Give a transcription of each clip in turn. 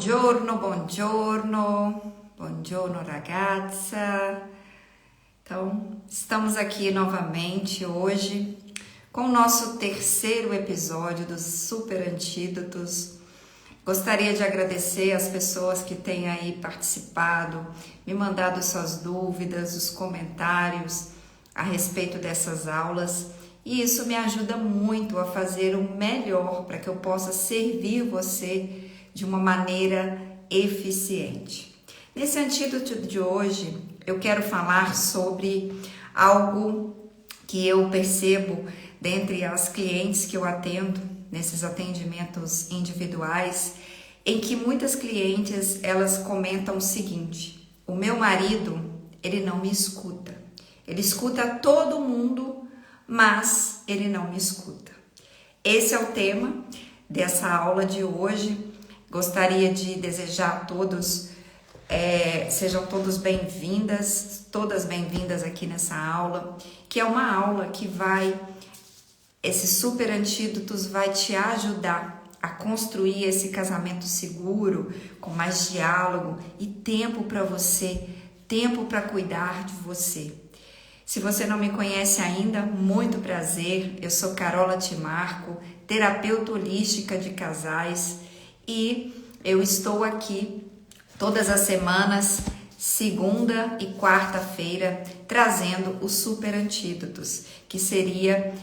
Buongiorno ragazza. Então, estamos aqui novamente hoje com o nosso terceiro episódio dos Super Antídotos. Gostaria de agradecer as pessoas que têm aí participado, me mandado suas dúvidas, os comentários a respeito dessas aulas. E isso me ajuda muito a fazer o melhor para que eu possa servir você de uma maneira eficiente. Nesse antídoto de hoje, eu quero falar sobre algo que eu percebo dentre as clientes que eu atendo, nesses atendimentos individuais, em que muitas clientes, elas comentam o seguinte: o meu marido, ele não me escuta. Ele escuta todo mundo, mas ele não me escuta. Esse é o tema dessa aula de hoje. Gostaria de desejar a todos, sejam todos bem-vindas, todas bem-vindas aqui nessa aula, que é uma aula que esses super antídotos vai te ajudar a construir esse casamento seguro, com mais diálogo e tempo para você, tempo para cuidar de você. Se você não me conhece ainda, muito prazer, eu sou Carola Timarco, terapeuta holística de casais, e eu estou aqui todas as semanas, segunda e quarta-feira, trazendo os super antídotos, que seria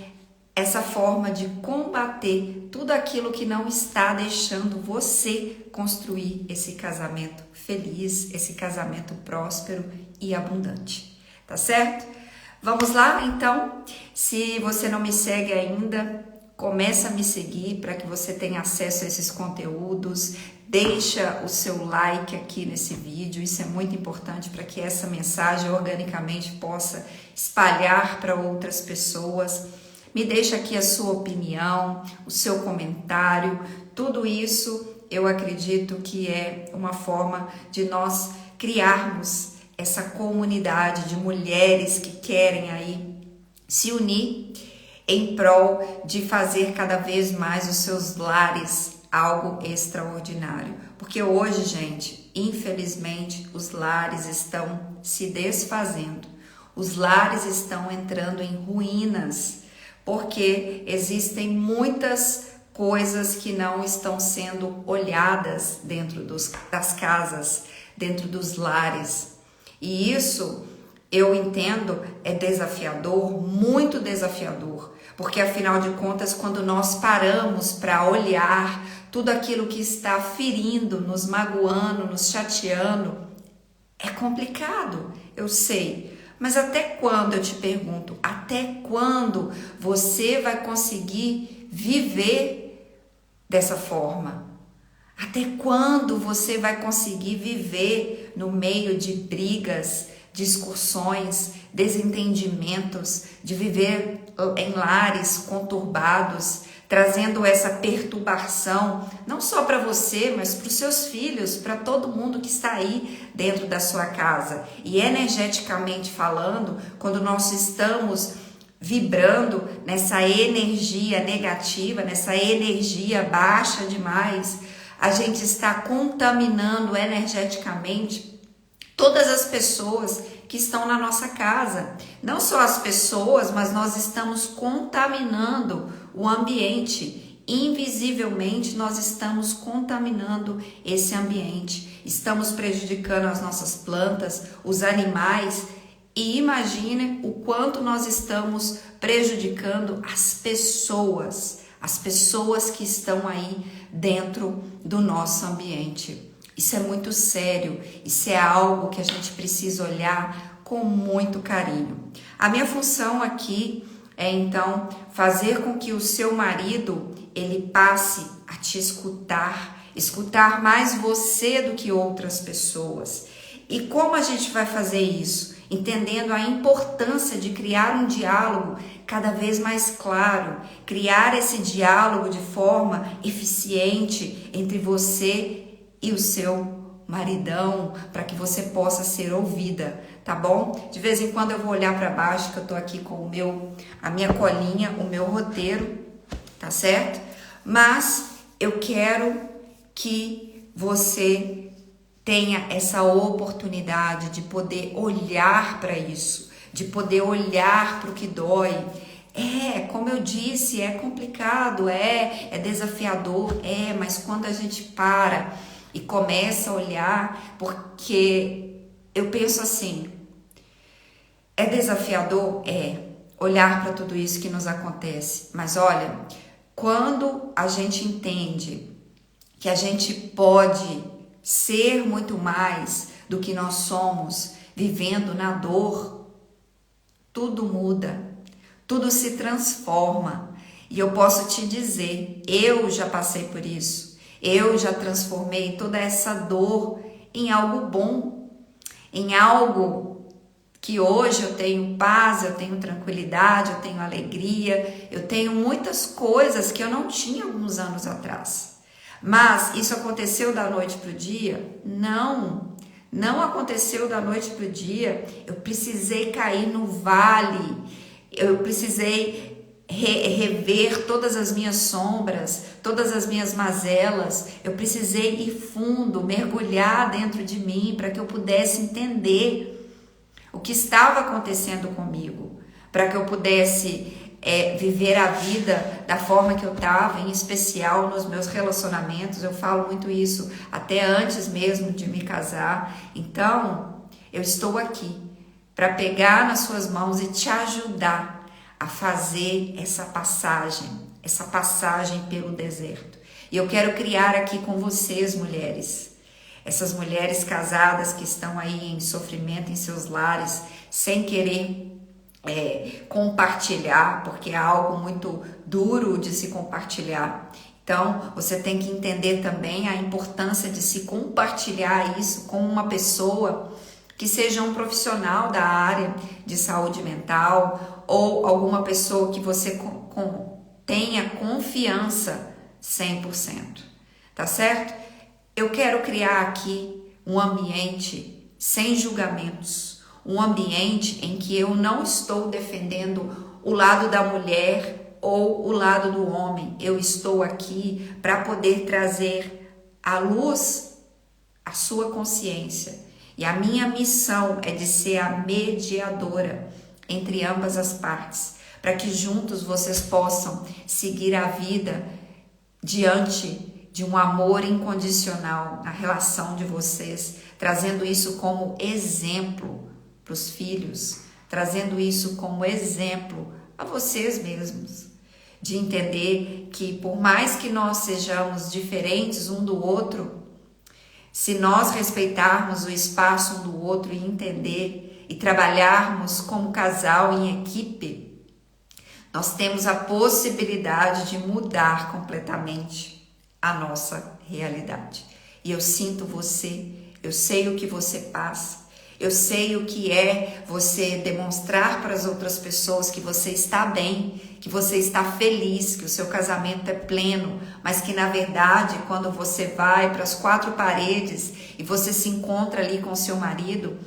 essa forma de combater tudo aquilo que não está deixando você construir esse casamento feliz, esse casamento próspero e abundante. Tá certo? Vamos lá, então? Se você não me segue ainda, começa a me seguir para que você tenha acesso a esses conteúdos. Deixa o seu like aqui nesse vídeo, isso é muito importante para que essa mensagem organicamente possa espalhar para outras pessoas. Me deixa aqui a sua opinião, o seu comentário, tudo isso eu acredito que é uma forma de nós criarmos essa comunidade de mulheres que querem aí se unir em prol de fazer cada vez mais os seus lares algo extraordinário. Porque hoje, gente, infelizmente, os lares estão se desfazendo. Os lares estão entrando em ruínas, porque existem muitas coisas que não estão sendo olhadas dentro das casas, dentro dos lares. E isso, eu entendo, é desafiador, muito desafiador, porque afinal de contas, quando nós paramos para olhar tudo aquilo que está ferindo, nos magoando, nos chateando, é complicado, eu sei. Mas até quando, eu te pergunto, até quando você vai conseguir viver dessa forma? Até quando você vai conseguir viver no meio de brigas, discussões, desentendimentos, de viver em lares conturbados, trazendo essa perturbação, não só para você, mas para os seus filhos, para todo mundo que está aí dentro da sua casa. E energeticamente falando, quando nós estamos vibrando nessa energia negativa, nessa energia baixa demais, a gente está contaminando energeticamente todas as pessoas que estão na nossa casa. Não só as pessoas, mas nós estamos contaminando o ambiente. Invisivelmente, nós estamos contaminando esse ambiente. Estamos prejudicando as nossas plantas, os animais. E imagine o quanto nós estamos prejudicando as pessoas que estão aí dentro do nosso ambiente. Isso é muito sério, isso é algo que a gente precisa olhar com muito carinho. A minha função aqui é então fazer com que o seu marido ele passe a te escutar mais você do que outras pessoas. E como a gente vai fazer isso? Entendendo a importância de criar um diálogo cada vez mais claro, criar esse diálogo de forma eficiente entre você e o seu maridão, para que você possa ser ouvida, tá bom? De vez em quando eu vou olhar para baixo, que eu tô aqui com a minha colinha, o meu roteiro, tá certo? Mas eu quero que você tenha essa oportunidade de poder olhar para isso, de poder olhar para o que dói. Como eu disse, é complicado, é desafiador, mas quando a gente para e começa a olhar, porque eu penso assim, é desafiador? Olhar para tudo isso que nos acontece, mas olha, quando a gente entende que a gente pode ser muito mais do que nós somos, vivendo na dor, tudo muda, tudo se transforma. E eu posso te dizer, eu já passei por isso, eu já transformei toda essa dor em algo bom, em algo que hoje eu tenho paz, eu tenho tranquilidade, eu tenho alegria, eu tenho muitas coisas que eu não tinha alguns anos atrás. Mas isso aconteceu da noite para o dia? Não aconteceu da noite para o dia. Eu precisei cair no vale, eu precisei rever todas as minhas sombras, todas as minhas mazelas. Eu precisei ir fundo, mergulhar dentro de mim para que eu pudesse entender o que estava acontecendo comigo, para que eu pudesse viver a vida da forma que eu estava, em especial nos meus relacionamentos. Eu falo muito isso até antes mesmo de me casar. Então, eu estou aqui para pegar nas suas mãos e te ajudar a fazer essa passagem pelo deserto. E eu quero criar aqui com vocês, mulheres, essas mulheres casadas que estão aí em sofrimento em seus lares, sem querer compartilhar, porque é algo muito duro de se compartilhar. Então, você tem que entender também a importância de se compartilhar isso com uma pessoa que seja um profissional da área de saúde mental ou alguma pessoa que você tenha confiança 100%, tá certo? Eu quero criar aqui um ambiente sem julgamentos, um ambiente em que eu não estou defendendo o lado da mulher ou o lado do homem. Eu estou aqui para poder trazer à luz a sua consciência. E a minha missão é de ser a mediadora entre ambas as partes, para que juntos vocês possam seguir a vida diante de um amor incondicional na relação de vocês, trazendo isso como exemplo para os filhos, trazendo isso como exemplo a vocês mesmos, de entender que por mais que nós sejamos diferentes um do outro, se nós respeitarmos o espaço um do outro e entender e trabalharmos como casal em equipe, nós temos a possibilidade de mudar completamente a nossa realidade. E eu sinto você, eu sei o que você passa, eu sei o que é você demonstrar para as outras pessoas que você está bem, que você está feliz, que o seu casamento é pleno, mas que na verdade quando você vai para as quatro paredes e você se encontra ali com seu marido,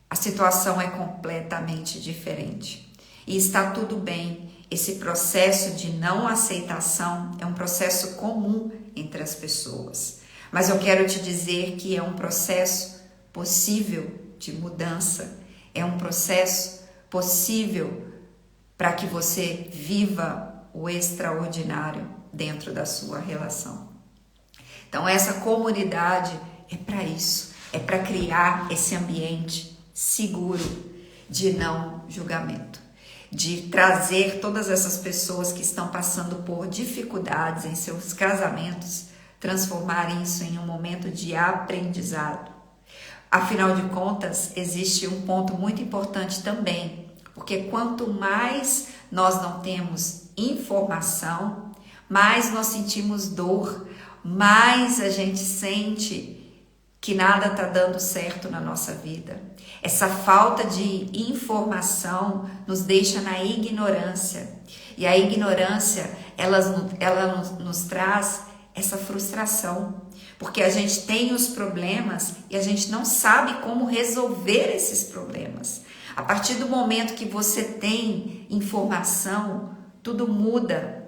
a situação é completamente diferente. E está tudo bem. Esse processo de não aceitação é um processo comum entre as pessoas. Mas eu quero te dizer que é um processo possível de mudança, é um processo possível para que você viva o extraordinário dentro da sua relação. Então essa comunidade é para isso, é para criar esse ambiente seguro de não julgamento, de trazer todas essas pessoas que estão passando por dificuldades em seus casamentos, transformar isso em um momento de aprendizado. Afinal de contas, existe um ponto muito importante também, porque quanto mais nós não temos informação, mais nós sentimos dor, mais a gente sente que nada está dando certo na nossa vida. Essa falta de informação nos deixa na ignorância. E a ignorância, ela nos traz essa frustração. Porque a gente tem os problemas e a gente não sabe como resolver esses problemas. A partir do momento que você tem informação, tudo muda.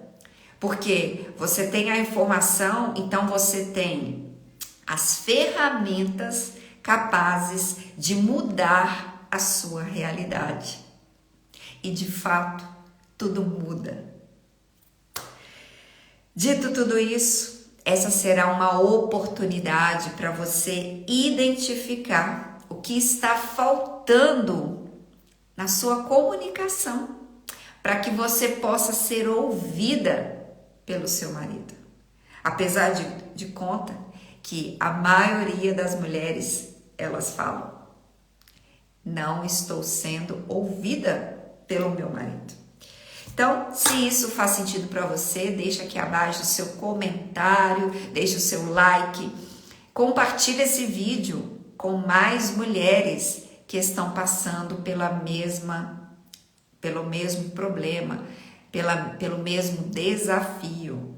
Porque você tem a informação, então você tem as ferramentas capazes de mudar a sua realidade. E de fato, tudo muda. Dito tudo isso, essa será uma oportunidade para você identificar o que está faltando na sua comunicação, para que você possa ser ouvida pelo seu marido. Apesar de conta que a maioria das mulheres, elas falam: não estou sendo ouvida pelo meu marido. Então, se isso faz sentido para você, deixa aqui abaixo o seu comentário, deixa o seu like, compartilha esse vídeo com mais mulheres que estão passando pelo mesmo problema, pelo mesmo desafio.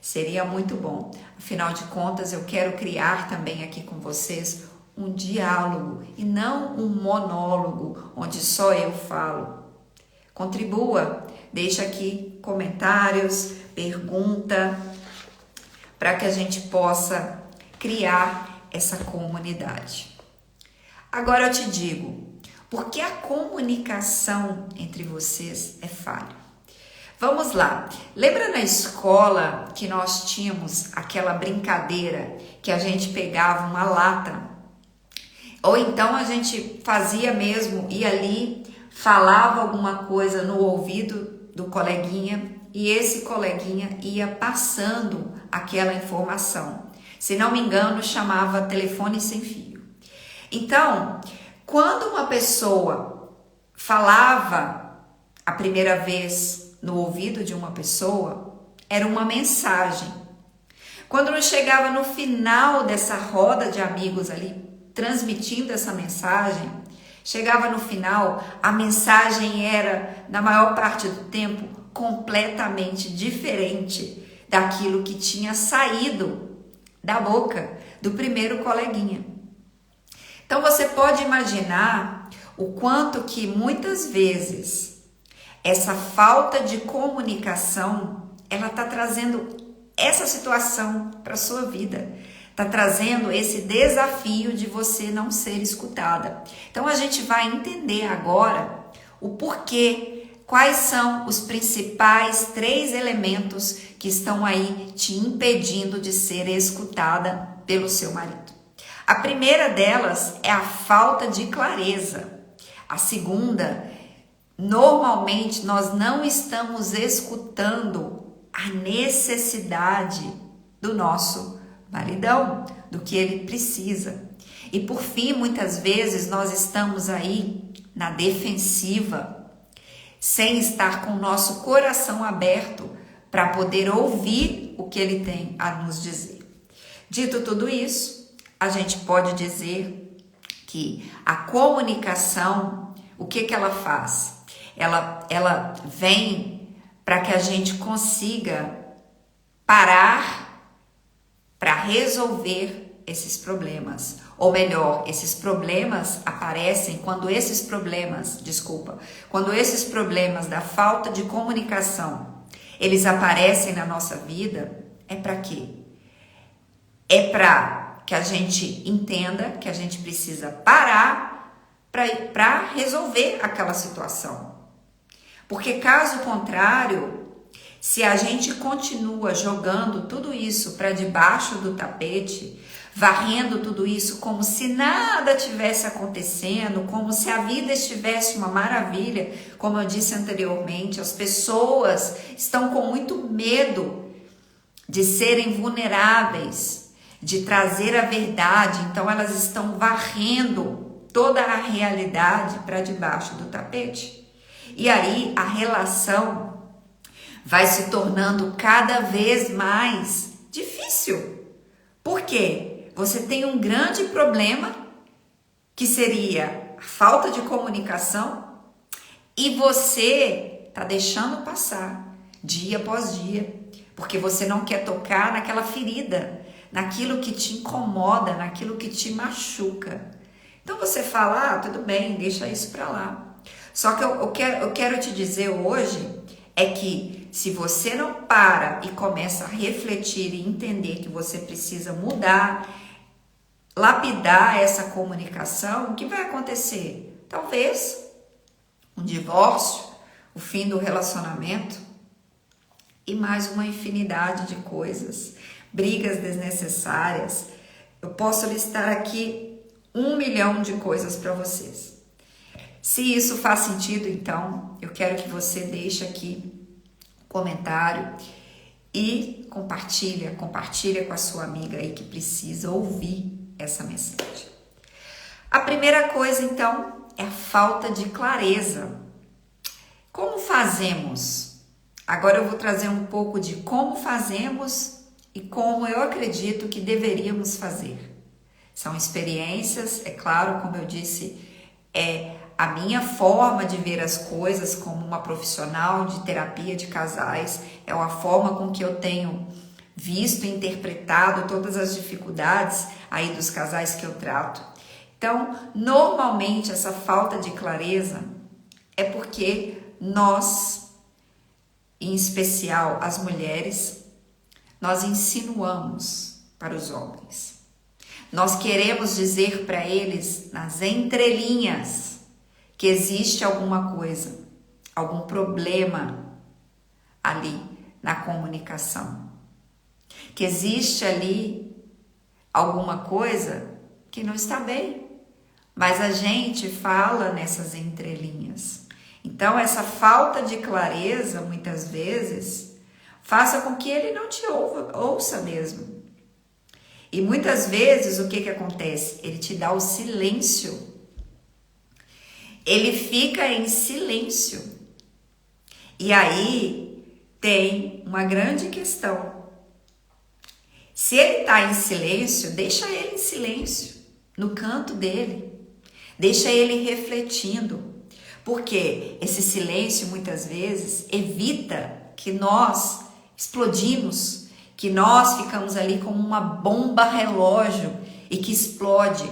Seria muito bom. Afinal de contas, eu quero criar também aqui com vocês um diálogo e não um monólogo onde só eu falo. Contribua, deixa aqui comentários, pergunta, para que a gente possa criar essa comunidade. Agora eu te digo, por que a comunicação entre vocês é falha? Vamos lá, lembra na escola que nós tínhamos aquela brincadeira que a gente pegava uma lata? Ou então a gente fazia mesmo, ia ali, falava alguma coisa no ouvido do coleguinha e esse coleguinha ia passando aquela informação. Se não me engano, chamava telefone sem fio. Então, quando uma pessoa falava a primeira vez no ouvido de uma pessoa, era uma mensagem. Quando não chegava no final dessa roda de amigos ali, transmitindo essa mensagem, chegava no final, a mensagem era, na maior parte do tempo, completamente diferente daquilo que tinha saído da boca do primeiro coleguinha. Então você pode imaginar o quanto que muitas vezes essa falta de comunicação, ela está trazendo essa situação para a sua vida. Está trazendo esse desafio de você não ser escutada. Então a gente vai entender agora o porquê, quais são os principais 3 elementos que estão aí te impedindo de ser escutada pelo seu marido. A primeira delas é a falta de clareza. A segunda, normalmente nós não estamos escutando a necessidade do nosso maridão, do que ele precisa. E por fim, muitas vezes nós estamos aí na defensiva, sem estar com o nosso coração aberto para poder ouvir o que ele tem a nos dizer. Dito tudo isso, a gente pode dizer que a comunicação, o que ela faz? Ela vem para que a gente consiga parar para resolver esses problemas. Ou melhor, esses problemas aparecem quando esses problemas da falta de comunicação, eles aparecem na nossa vida, é para quê? É para que a gente entenda que a gente precisa parar para resolver aquela situação. Porque caso contrário, se a gente continua jogando tudo isso para debaixo do tapete, varrendo tudo isso como se nada tivesse acontecendo, como se a vida estivesse uma maravilha, como eu disse anteriormente, as pessoas estão com muito medo de serem vulneráveis, de trazer a verdade, então elas estão varrendo toda a realidade para debaixo do tapete. E aí a relação vai se tornando cada vez mais difícil. Por quê? Você tem um grande problema, que seria a falta de comunicação, e você está deixando passar dia após dia, porque você não quer tocar naquela ferida, naquilo que te incomoda, naquilo que te machuca. Então você fala, tudo bem, deixa isso para lá. Só que eu quero te dizer hoje é que se você não para e começa a refletir e entender que você precisa mudar lapidar essa comunicação, o que vai acontecer? Talvez um divórcio, o fim do relacionamento e mais uma infinidade de coisas, brigas desnecessárias. Eu posso listar aqui 1 milhão de coisas para vocês. Se isso faz sentido, então, eu quero que você deixe aqui um comentário e compartilha com a sua amiga aí que precisa ouvir essa mensagem. A primeira coisa, então, é a falta de clareza. Como fazemos? Agora eu vou trazer um pouco de como fazemos e como eu acredito que deveríamos fazer. São experiências, é claro, como eu disse, é a minha forma de ver as coisas como uma profissional de terapia de casais, é a forma com que eu tenho visto e interpretado todas as dificuldades aí dos casais que eu trato. Então, normalmente essa falta de clareza é porque nós, em especial as mulheres, nós insinuamos para os homens. Nós queremos dizer para eles, nas entrelinhas, que existe alguma coisa, algum problema ali na comunicação. Que existe ali alguma coisa que não está bem. Mas a gente fala nessas entrelinhas. Então, essa falta de clareza, muitas vezes, faça com que ele não te ouça mesmo. E muitas vezes, o que acontece? Ele te dá o silêncio. Ele fica em silêncio. E aí, tem uma grande questão. Se ele está em silêncio, deixa ele em silêncio, no canto dele. Deixa ele refletindo. Porque esse silêncio, muitas vezes, evita que nós explodimos, que nós ficamos ali como uma bomba relógio e que explode.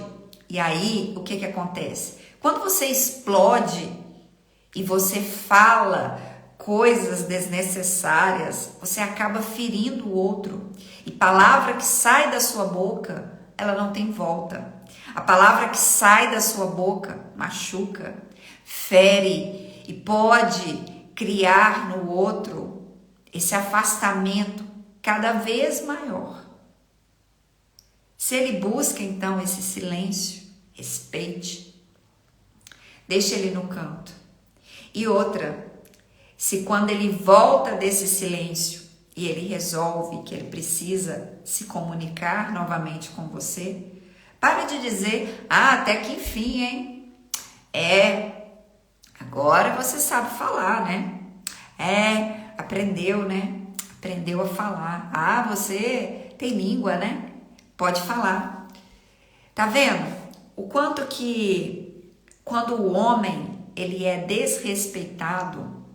E aí, o que acontece? Quando você explode e você fala coisas desnecessárias, você acaba ferindo o outro. E palavra que sai da sua boca, ela não tem volta. A palavra que sai da sua boca machuca, fere e pode criar no outro esse afastamento cada vez maior. Se ele busca então esse silêncio, respeite. Deixa ele no canto. E outra, se quando ele volta desse silêncio e ele resolve que ele precisa se comunicar novamente com você, pare de dizer, até que enfim, hein? Agora você sabe falar, né? Aprendeu, né? Aprendeu a falar. Você tem língua, né? Pode falar. Tá vendo? O quanto que quando o homem, ele é desrespeitado,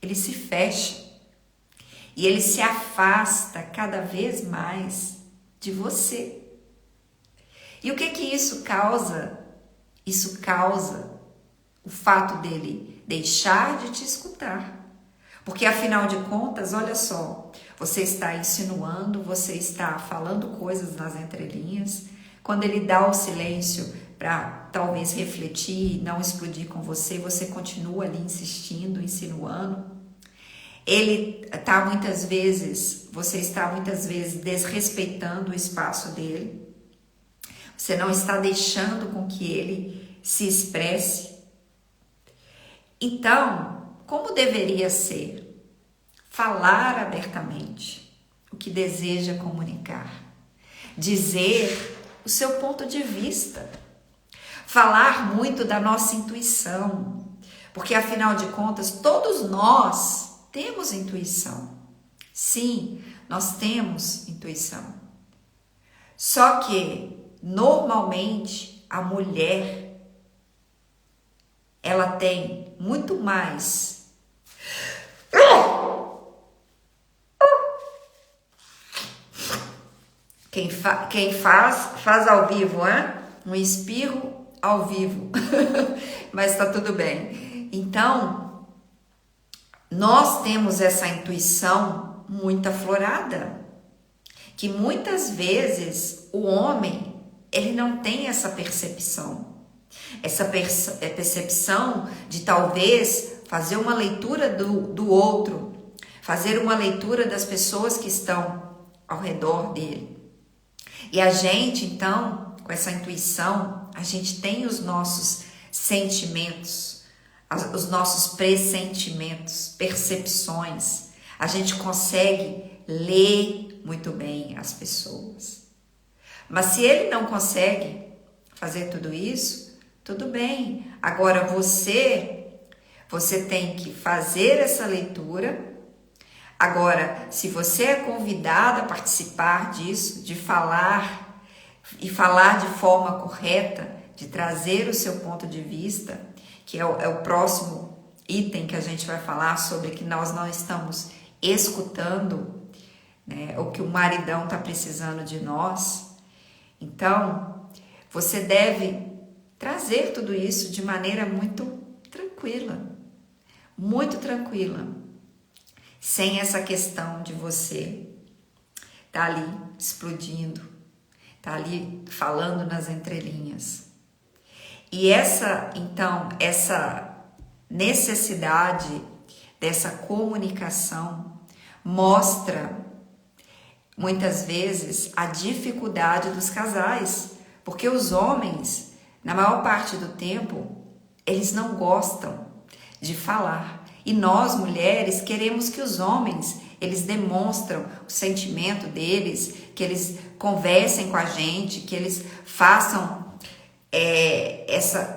ele se fecha e ele se afasta cada vez mais de você. E o que isso causa? Isso causa o fato dele deixar de te escutar. Porque afinal de contas, olha só, você está insinuando, você está falando coisas nas entrelinhas. Quando ele dá o silêncio para talvez refletir e não explodir com você, você continua ali insistindo, insinuando. Você está muitas vezes desrespeitando o espaço dele. Você não está deixando com que ele se expresse. Então, como deveria ser? Falar abertamente o que deseja comunicar. Dizer o seu ponto de vista. Falar muito da nossa intuição. Porque, afinal de contas, todos nós temos intuição. Sim, nós temos intuição. Só que, normalmente, a mulher, ela tem muito mais. Quem faz ao vivo, hein? Um espirro ao vivo. Mas tá tudo bem. Então, nós temos essa intuição muito aflorada, que muitas vezes o homem, ele não tem essa percepção. Essa percepção de talvez fazer uma leitura do outro, fazer uma leitura das pessoas que estão ao redor dele. E a gente, então, com essa intuição, a gente tem os nossos sentimentos, os nossos pressentimentos, percepções. A gente consegue ler muito bem as pessoas. Mas se ele não consegue fazer tudo isso, tudo bem. Agora você tem que fazer essa leitura. Agora, se você é convidado a participar disso, de falar e falar de forma correta, de trazer o seu ponto de vista, que é o próximo item que a gente vai falar sobre que nós não estamos escutando, né, o que o maridão está precisando de nós. Então, você deve trazer tudo isso de maneira muito tranquila, sem essa questão de você tá ali explodindo, tá ali falando nas entrelinhas. E essa necessidade dessa comunicação mostra muitas vezes a dificuldade dos casais, porque os homens, na maior parte do tempo, eles não gostam de falar. E nós, mulheres, queremos que os homens, eles demonstram o sentimento deles, que eles conversem com a gente, que eles façam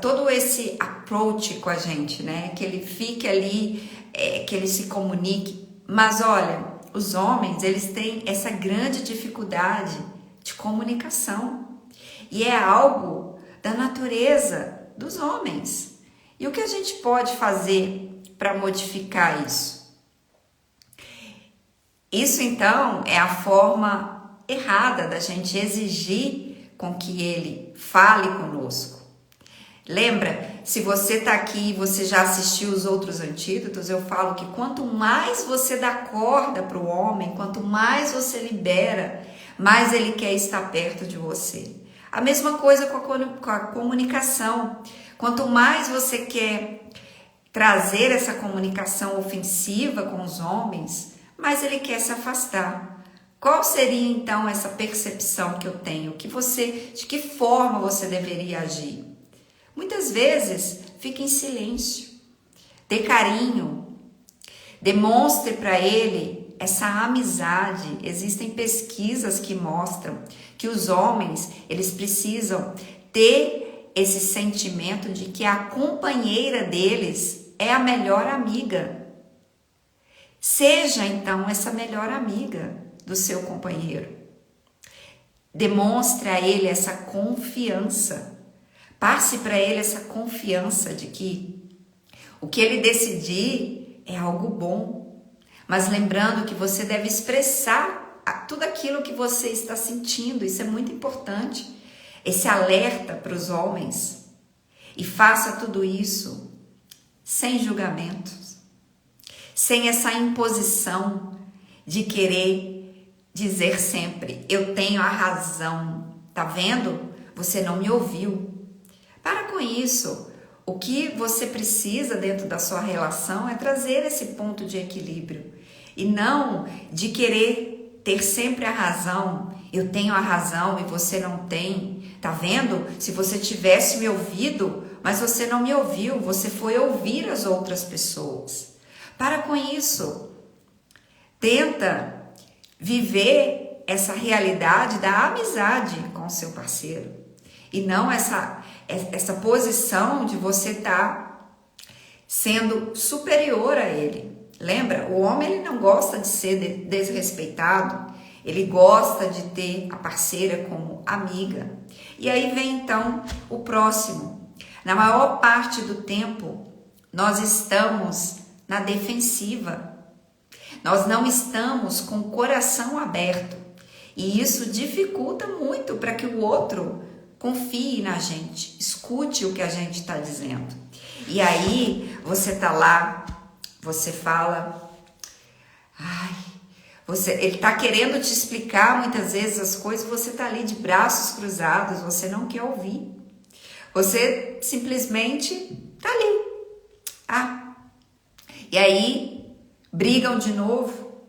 todo esse approach com a gente, né? Que ele fique ali, que ele se comunique. Mas olha, os homens, eles têm essa grande dificuldade de comunicação. E é algo da natureza dos homens. E o que a gente pode fazer para modificar isso? Isso, então, é a forma errada da gente exigir com que ele fale conosco. Lembra, se você está aqui e você já assistiu os outros antídotos, eu falo que quanto mais você dá corda para o homem, quanto mais você libera, mais ele quer estar perto de você. A mesma coisa com a comunicação. Quanto mais você quer trazer essa comunicação ofensiva com os homens, mais ele quer se afastar. Qual seria então essa percepção que eu tenho? De que forma você deveria agir? Muitas vezes fique em silêncio, dê carinho, demonstre para ele essa amizade. Existem pesquisas que mostram que os homens, eles precisam ter esse sentimento de que a companheira deles é a melhor amiga. Seja então essa melhor amiga do seu companheiro. Demonstre a ele essa confiança. Passe para ele essa confiança de que o que ele decidir é algo bom. Mas lembrando que você deve expressar tudo aquilo que você está sentindo. Isso é muito importante. Esse alerta para os homens. E faça tudo isso sem julgamentos. Sem essa imposição de querer dizer sempre, eu tenho a razão. Tá vendo? Você não me ouviu. Para com isso. O que você precisa dentro da sua relação é trazer esse ponto de equilíbrio. E não de querer ter sempre a razão. Eu tenho a razão e você não tem. Tá vendo? Se você tivesse me ouvido, mas você não me ouviu, você foi ouvir as outras pessoas. Para com isso. Tenta viver essa realidade da amizade com o seu parceiro. E não essa posição de você estar sendo superior a ele. Lembra? O homem ele não gosta de ser desrespeitado. Ele gosta de ter a parceira como amiga. E aí vem então o próximo. Na maior parte do tempo, nós estamos na defensiva. Nós não estamos com o coração aberto. E isso dificulta muito para que o outro confie na gente, escute o que a gente está dizendo. E aí, você tá lá, você fala, ai, Ele está querendo te explicar muitas vezes as coisas, você está ali de braços cruzados, você não quer ouvir. Você simplesmente está ali. E aí brigam de novo,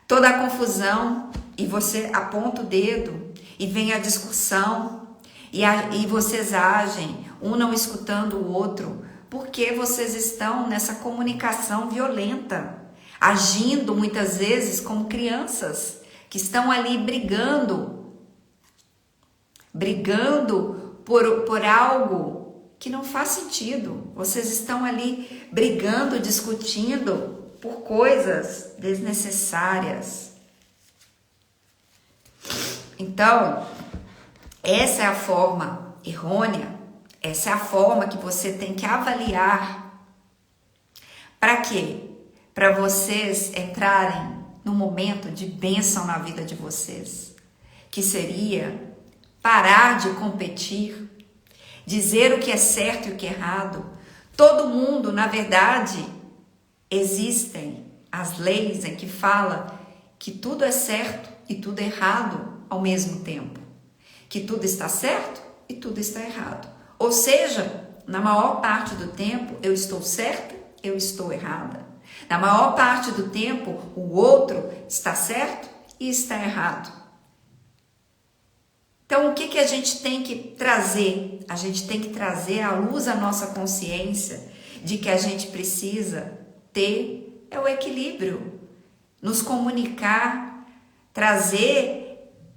toda a confusão, e você aponta o dedo e vem a discussão, e vocês agem, um não escutando o outro, porque vocês estão nessa comunicação violenta, agindo muitas vezes como crianças que estão ali brigando por algo que não faz sentido. Vocês estão ali brigando, discutindo por coisas desnecessárias. Então, essa é a forma errônea, essa é a forma que você tem que avaliar. Para quê? Para vocês entrarem num momento de bênção na vida de vocês, que seria parar de competir, dizer o que é certo e o que é errado. Todo mundo, na verdade, existem as leis em que fala que tudo é certo e tudo é errado ao mesmo tempo, que tudo está certo e tudo está errado. Ou seja, na maior parte do tempo eu estou certa, eu estou errada. Na maior parte do tempo o outro está certo e está errado. Então, o que a gente tem que trazer? A gente tem que trazer à luz a nossa consciência de que a gente precisa ter o equilíbrio, nos comunicar, trazer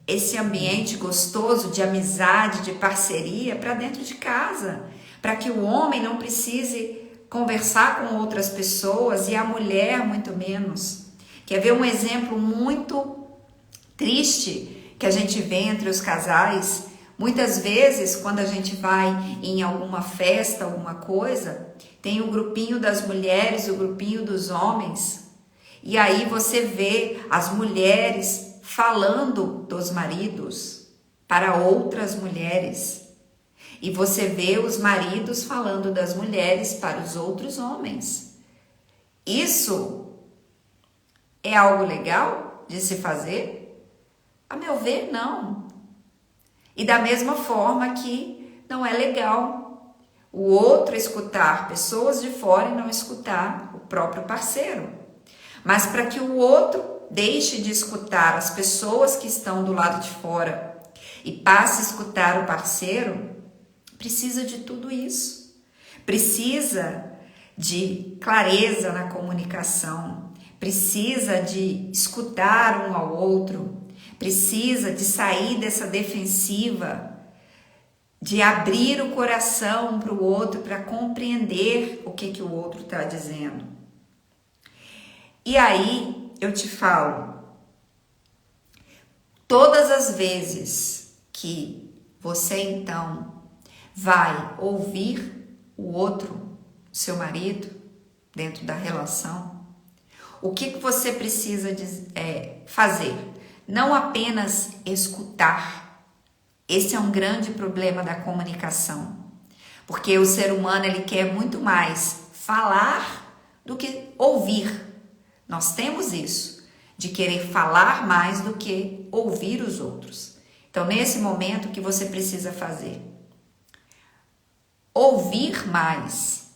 esse ambiente gostoso de amizade, de parceria para dentro de casa, para que o homem não precise conversar com outras pessoas e a mulher muito menos. Quer ver um exemplo muito triste que a gente vê entre os casais? Muitas vezes, quando a gente vai em alguma festa, alguma coisa, tem o grupinho das mulheres, o grupinho dos homens, e aí você vê as mulheres falando dos maridos para outras mulheres, e você vê os maridos falando das mulheres para os outros homens. Isso é algo legal de se fazer? A meu ver, não. E da mesma forma que não é legal o outro escutar pessoas de fora e não escutar o próprio parceiro. Mas para que o outro deixe de escutar as pessoas que estão do lado de fora e passe a escutar o parceiro, precisa de tudo isso. Precisa de clareza na comunicação, precisa de escutar um ao outro, precisa de sair dessa defensiva, de abrir o coração um para o outro para compreender o que o outro está dizendo. E aí eu te falo, todas as vezes que você então vai ouvir o outro, seu marido, dentro da relação, o que você precisa fazer? Não apenas escutar. Esse é um grande problema da comunicação, porque o ser humano ele quer muito mais falar do que ouvir. Nós temos isso, de querer falar mais do que ouvir os outros. Então, nesse momento, o que você precisa fazer? Ouvir mais,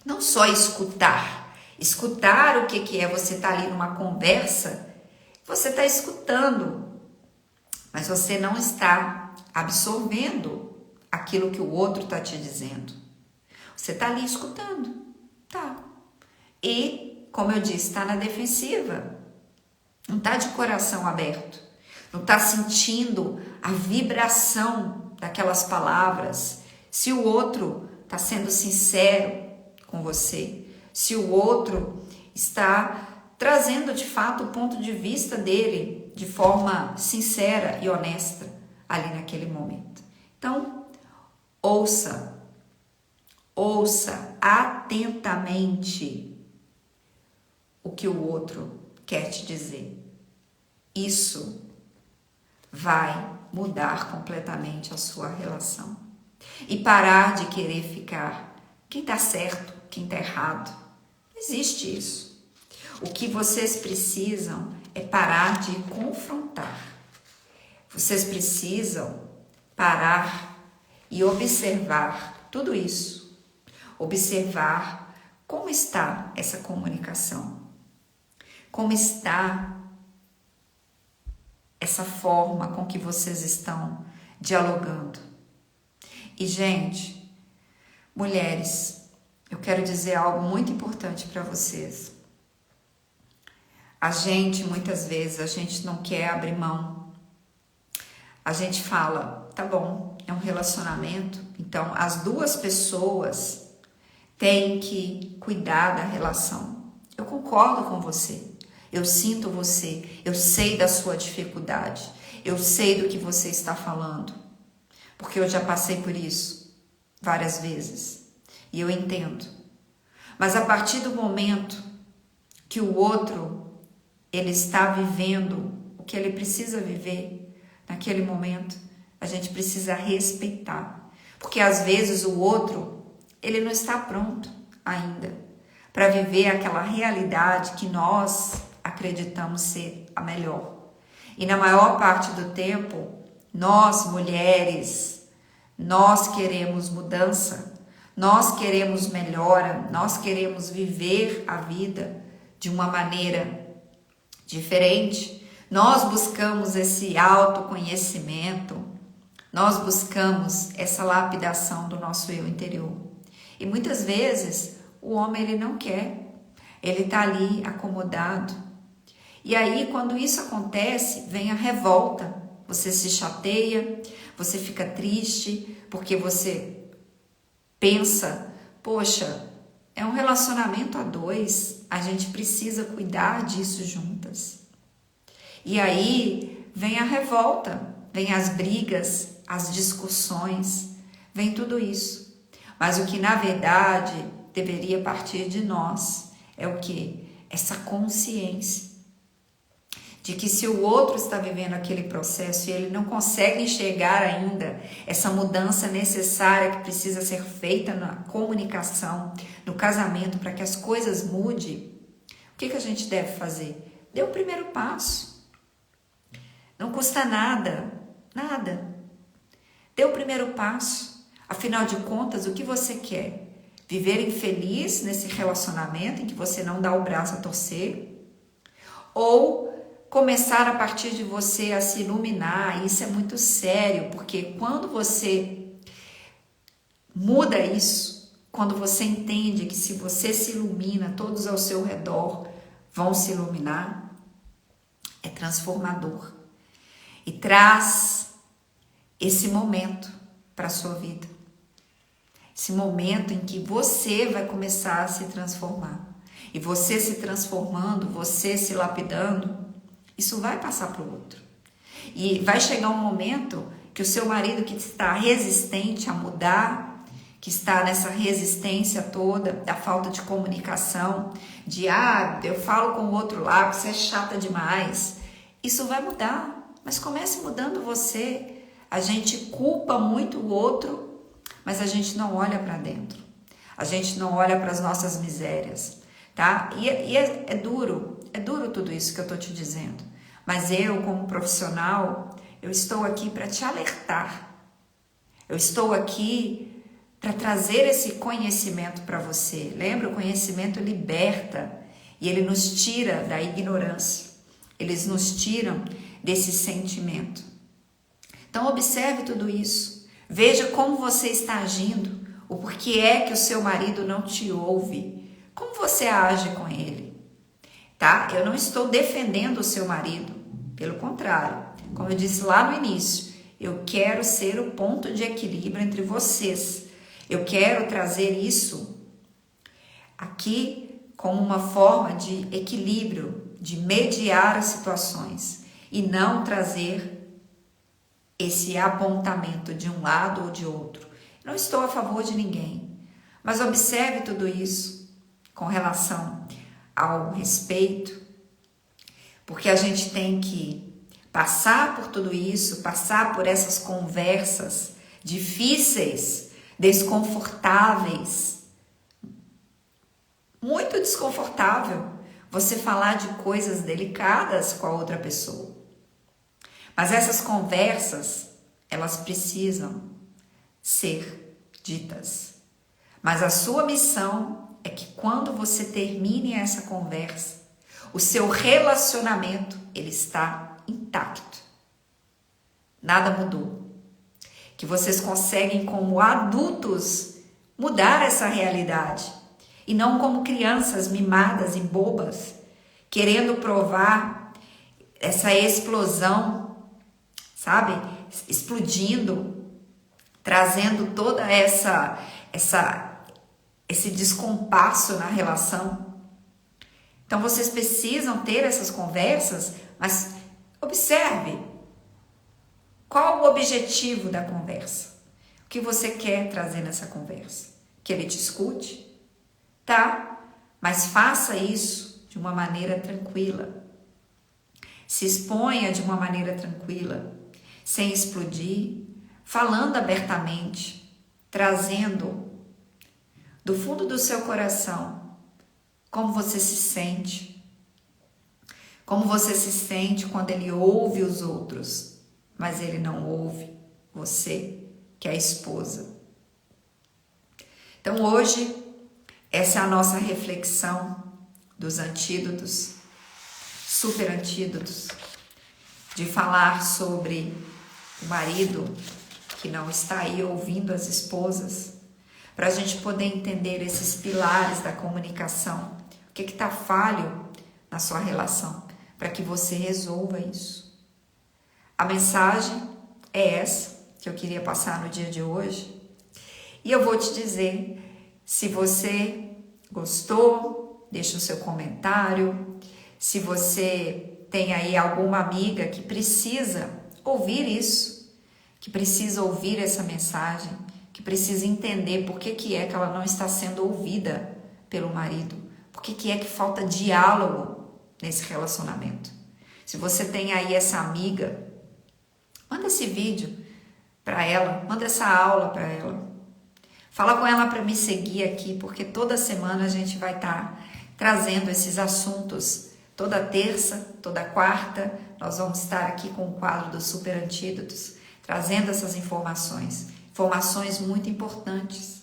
não só escutar. Escutar o que é você estar ali numa conversa, você está escutando, mas você não está absorvendo aquilo que o outro está te dizendo. Você está ali escutando, tá? E, como eu disse, está na defensiva, não está de coração aberto, não está sentindo a vibração daquelas palavras. Se o outro está sendo sincero com você, se o outro está trazendo de fato o ponto de vista dele de forma sincera e honesta ali naquele momento. Então, ouça atentamente o que o outro quer te dizer. Isso vai mudar completamente a sua relação. E parar de querer ficar quem está certo, quem está errado. Não existe isso. O que vocês precisam é parar de confrontar. Vocês precisam parar e observar tudo isso. Observar como está essa comunicação. Como está essa forma com que vocês estão dialogando. E, gente, mulheres, eu quero dizer algo muito importante para vocês. Muitas vezes, a gente não quer abrir mão. A gente fala, tá bom, é um relacionamento, então as duas pessoas têm que cuidar da relação. Eu concordo com você. Eu sinto você, eu sei da sua dificuldade, eu sei do que você está falando, porque eu já passei por isso várias vezes e eu entendo. Mas a partir do momento que o outro, ele está vivendo o que ele precisa viver naquele momento, a gente precisa respeitar, porque às vezes o outro, ele não está pronto ainda para viver aquela realidade que nós acreditamos ser a melhor. E na maior parte do tempo, nós mulheres, nós queremos mudança, nós queremos melhora, nós queremos viver a vida de uma maneira diferente. Nós buscamos esse autoconhecimento, nós buscamos essa lapidação do nosso eu interior. E muitas vezes o homem ele não quer, ele está ali acomodado. E aí, quando isso acontece, vem a revolta. Você se chateia, você fica triste, porque você pensa, poxa, é um relacionamento a dois, a gente precisa cuidar disso juntas. E aí, vem a revolta, vem as brigas, as discussões, vem tudo isso. Mas o que, na verdade, deveria partir de nós é o quê? Essa consciência de que se o outro está vivendo aquele processo e ele não consegue enxergar ainda essa mudança necessária que precisa ser feita na comunicação, no casamento, para que as coisas mudem, o que a gente deve fazer? Dê o primeiro passo. Não custa nada, nada. Dê o primeiro passo. Afinal de contas, o que você quer? Viver infeliz nesse relacionamento em que você não dá o braço a torcer? Ou começar a partir de você a se iluminar? Isso é muito sério, porque quando você muda isso, quando você entende que se você se ilumina, todos ao seu redor vão se iluminar, é transformador. E traz esse momento para a sua vida. Esse momento em que você vai começar a se transformar. E você se transformando, você se lapidando, isso vai passar para o outro. E vai chegar um momento que o seu marido que está resistente a mudar, que está nessa resistência toda, da falta de comunicação, de eu falo com o outro lá, você é chata demais. Isso vai mudar, mas comece mudando você. A gente culpa muito o outro, mas a gente não olha para dentro. A gente não olha para as nossas misérias, tá? E é duro tudo isso que eu tô te dizendo. Mas eu, como profissional, eu estou aqui para te alertar. Eu estou aqui para trazer esse conhecimento para você. Lembra? O conhecimento liberta e ele nos tira da ignorância. Eles nos tiram desse sentimento. Então, observe tudo isso. Veja como você está agindo. O porquê é que o seu marido não te ouve. Como você age com ele? Tá? Eu não estou defendendo o seu marido. Pelo contrário. Como eu disse lá no início, eu quero ser o ponto de equilíbrio entre vocês. Eu quero trazer isso aqui como uma forma de equilíbrio, de mediar as situações e não trazer esse apontamento de um lado ou de outro. Não estou a favor de ninguém, mas observe tudo isso com relação ao respeito, porque a gente tem que passar por tudo isso, passar por essas conversas difíceis, desconfortáveis, muito desconfortável, você falar de coisas delicadas com a outra pessoa. Mas essas conversas, elas precisam ser ditas. Mas a sua missão é que quando você termine essa conversa, o seu relacionamento, ele está intacto. Nada mudou. Que vocês conseguem, como adultos, mudar essa realidade. E não como crianças mimadas e bobas, querendo provar essa explosão, sabe? Explodindo, trazendo toda esse descompasso na relação. Então vocês precisam ter essas conversas, mas observe qual o objetivo da conversa. O que você quer trazer nessa conversa? Que ele te escute? Tá, mas faça isso de uma maneira tranquila. Se exponha de uma maneira tranquila, sem explodir, falando abertamente, trazendo do fundo do seu coração como você se sente. Como você se sente quando ele ouve os outros, mas ele não ouve você, que é a esposa. Então hoje, essa é a nossa reflexão dos antídotos, super antídotos, de falar sobre o marido que não está aí ouvindo as esposas, para a gente poder entender esses pilares da comunicação. O que está falho na sua relação, para que você resolva isso. A mensagem é essa que eu queria passar no dia de hoje. E eu vou te dizer, se você gostou, deixa o seu comentário. Se você tem aí alguma amiga que precisa ouvir isso, que precisa ouvir essa mensagem, que precisa entender por que é que ela não está sendo ouvida pelo marido, por que é que falta diálogo nesse relacionamento. Se você tem aí essa amiga, manda esse vídeo para ela, manda essa aula para ela. Fala com ela para me seguir aqui, porque toda semana a gente vai estar trazendo esses assuntos. Toda terça, toda quarta, nós vamos estar aqui com o quadro dos Super Antídotos, trazendo essas informações muito importantes,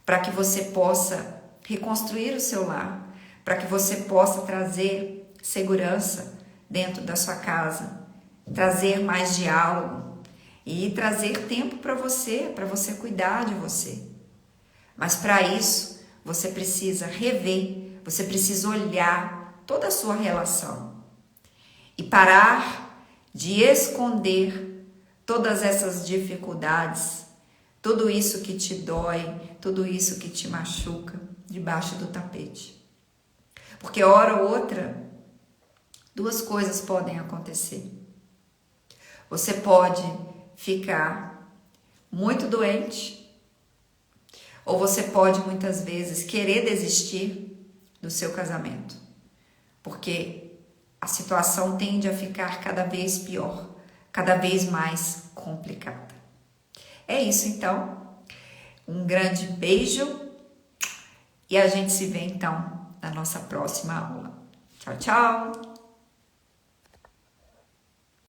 para que você possa reconstruir o seu lar, para que você possa trazer segurança dentro da sua casa, trazer mais diálogo e trazer tempo para você cuidar de você. Mas para isso, você precisa rever, você precisa olhar toda a sua relação e parar de esconder todas essas dificuldades, tudo isso que te dói, tudo isso que te machuca debaixo do tapete. Porque hora ou outra, duas coisas podem acontecer. Você pode ficar muito doente, ou você pode muitas vezes querer desistir do seu casamento, porque a situação tende a ficar cada vez pior, cada vez mais complicada. É isso então, um grande beijo e a gente se vê então na nossa próxima aula. Tchau, tchau!